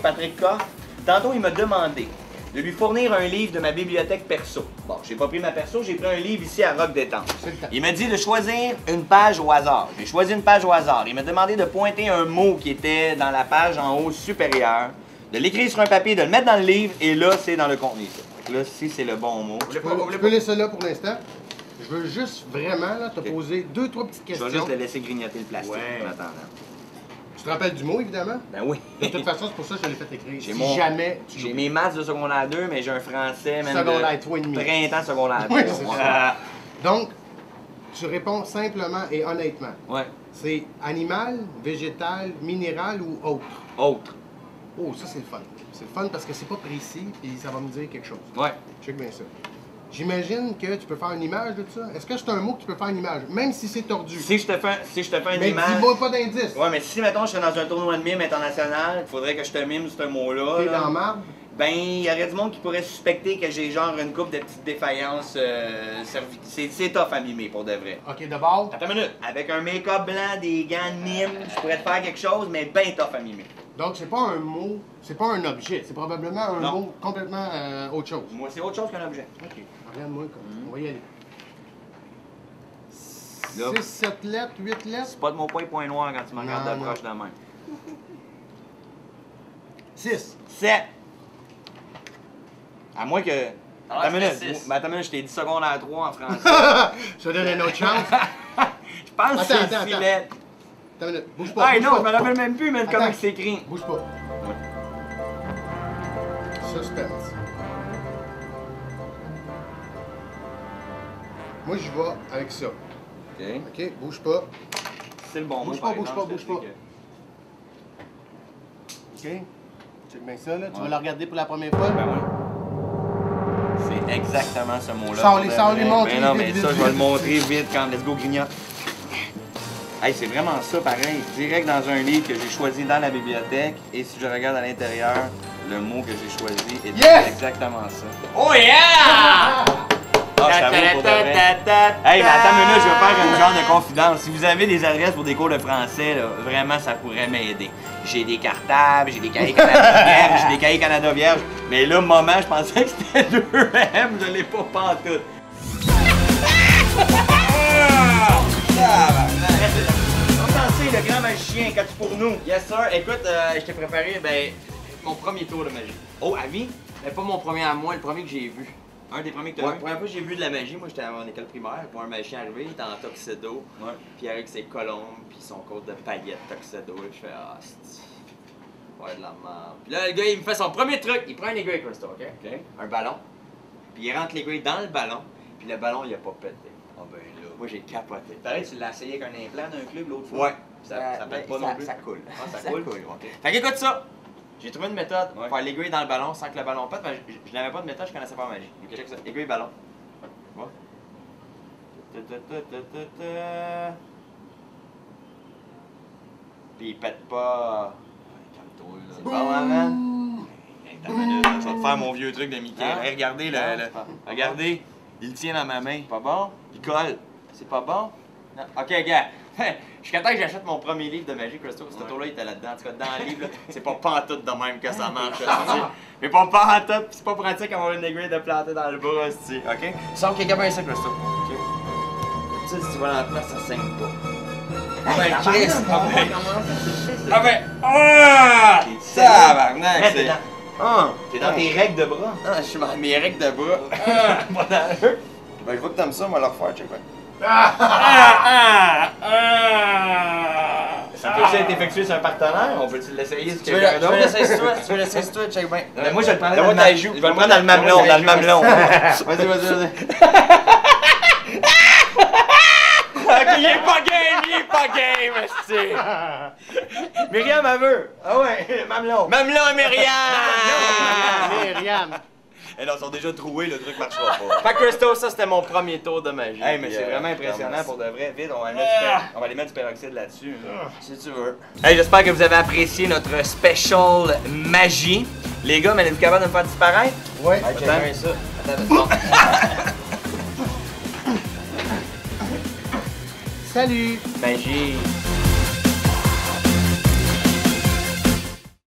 Patrick Coff. Tantôt, il m'a demandé de lui fournir un livre de ma bibliothèque perso. Bon, j'ai pas pris ma perso, j'ai pris un livre ici à Rock Détente. Il m'a dit de choisir une page au hasard. J'ai choisi une page au hasard. Il m'a demandé de pointer un mot qui était dans la page en haut supérieure, de l'écrire sur un papier, de le mettre dans le livre, et là, c'est dans le contenu. Donc là, si c'est le bon mot. Je peux laisser ça là pour l'instant. Je veux juste vraiment là, te poser 2-3 petites questions. Je vais juste le laisser grignoter le plastique en attendant. Tu te rappelles du mot, évidemment? Ben oui. De toute façon, c'est pour ça que je l'ai fait écrire. J'ai mes maths de secondaire 2, mais j'ai un français même secondaire 3,5. Printemps secondaire 2. Oui, c'est ça. Donc, tu réponds simplement et honnêtement. Ouais. C'est animal, végétal, minéral ou autre? Autre. Oh, ça c'est le fun. C'est le fun parce que c'est pas précis et ça va me dire quelque chose. Ouais. Check bien ça. J'imagine que tu peux faire une image de ça. Est-ce que c'est un mot que tu peux faire une image, même si c'est tordu? Si je te fais une mais image... Mais dis-moi pas d'indice. Ouais, mais si, mettons, je serais dans un tournoi de mime international, il faudrait que je te mime ce mot-là. T'es dans marbre? Ben, il y aurait du monde qui pourrait suspecter que j'ai genre une couple de petites défaillances cervicales. C'est tough à mimer, pour de vrai. OK, d'abord... Attends une minute. Avec un make-up blanc, des gants de mime, je pourrais te faire quelque chose, mais ben tough à mimer. Donc, c'est pas un mot, c'est pas un objet. C'est probablement un mot complètement autre chose. Moi, c'est autre chose qu'un objet. OK. Regarde-moi comme on va y aller. Là. 6, 7 lettres, 8 lettres. C'est pas de mon point noir quand tu me regardes de proche de main. 6. 7. À moins que... Attends une minute, je t'ai dit secondaire 3 en français. Je te donne une autre chance. Je pense que c'est 6 lettres. Attends une minute, bouge pas. Ah non, je me rappelle même plus, mais comment c'est écrit. Bouge pas. Suspense. Moi, je vais avec ça. OK. OK, bouge pas. C'est le bon mot. Bouge pas. OK. Check bien ça, là. Tu vas le regarder pour la première fois? Ben oui. C'est exactement ce mot-là. Sors-les, montre. Ben non, mais ça, je vais le montrer vite quand Let's Go grignote. Hey, c'est vraiment ça, pareil. Direct dans un livre que j'ai choisi dans la bibliothèque. Et si je regarde à l'intérieur, le mot que j'ai choisi est exactement ça. Oh yeah! Ah, je t'avoue, pour de vrai. Hey, mais attends une minute, je vais faire une genre de confidence. Si vous avez des adresses pour des cours de français, là, vraiment, ça pourrait m'aider. J'ai des cartables, j'ai des cahiers Canada vierges, j'ai des cahiers Canada vierges. Mais là, moment, je pensais que c'était 2M, je l'ai pas pantoute. Le grand magicien, qu'as-tu pour nous? Yes sir, écoute, je t'ai préparé mon premier tour de magie. Oh, à vie? Mais pas mon premier à moi, le premier que j'ai vu. Un des premiers que tu as Ouais, vu? la première fois que j'ai vu de la magie, moi j'étais en école primaire, pour un magicien arrivé, il était en tuxedo, puis avec ses colombes, puis son côte de paillettes tuxedo, et je fais ah c'est ouais de la merde. Puis là le gars il me fait son premier truc, il prend une aiguille crystal, ok? Un ballon, puis il rentre l'aiguille dans le ballon, puis le ballon il a pas pété. Ah ben là. Moi j'ai capoté. Pareil, tu l'as essayé avec un implant d'un club l'autre fois? Ouais. Ça pète pas non plus? Ça coule. Ah, ça coule? Ok. Fait qu'écoute ça! J'ai trouvé une méthode pour faire l'aiguille dans le ballon sans que le ballon pète, mais je n'avais pas de méthode, je connaissais pas la magie. Okay. Check ça. Aiguille ballon. Tu vois? Puis il pète pas. Calme-toi là. C'est bon, hein, man? Attends une minute, je vais te faire mon vieux truc de Mickey. Hey, regardez, regardez, il le tient dans ma main. Pas bon? Il colle. C'est pas bon? Non. Ok, gars. Jusqu'à temps que j'achète mon premier livre de magie, Crystal, ce tour-là, il était là-dedans. En tout cas, dans le livre, là, c'est pas pantoute de même que ça marche. Mais pas pantoute, c'est pas pratique avoir une aiguille de planter dans le bras, aussi. Ok? Sans qu'il y ait bien ça, Crystal. Ok? Tu sais, si tu vas dans la place, ça saigne pas. Ah ben, Chris! Ah ben! Ah! Tabarnak! T'es dans tes règles de bras. Ah, je suis dans mes règles de bras. Pas dans eux. Ben, je vois que t'aimes ça, on va le refaire, check bien. Ça peut aussi être effectué sur un partenaire, on peut-tu l'essayer sur Tu veux quelqu'un d'autre? tu veux l'essayer sur toi, check bien. Mais moi je vais le prendre dans le mamelon, dans le mamelon. Vas-y. Ok, il est pas game, esti. Myriam, elle veut. Ah ouais, mamelon. Mamelon et Myriam! Myriam. Eh non, ils sont déjà troués, le truc marchera pas. Fait que Crystal, ça c'était mon premier tour de magie. Hey, mais c'est vraiment impressionnant pour de vrai. Vite, on va aller mettre du peroxyde là-dessus. Si tu veux. Hey, j'espère que vous avez apprécié notre special magie. Les gars, mais êtes-vous capable de me faire disparaître? Ouais. Check bien ça. Attends. Salut. Magie.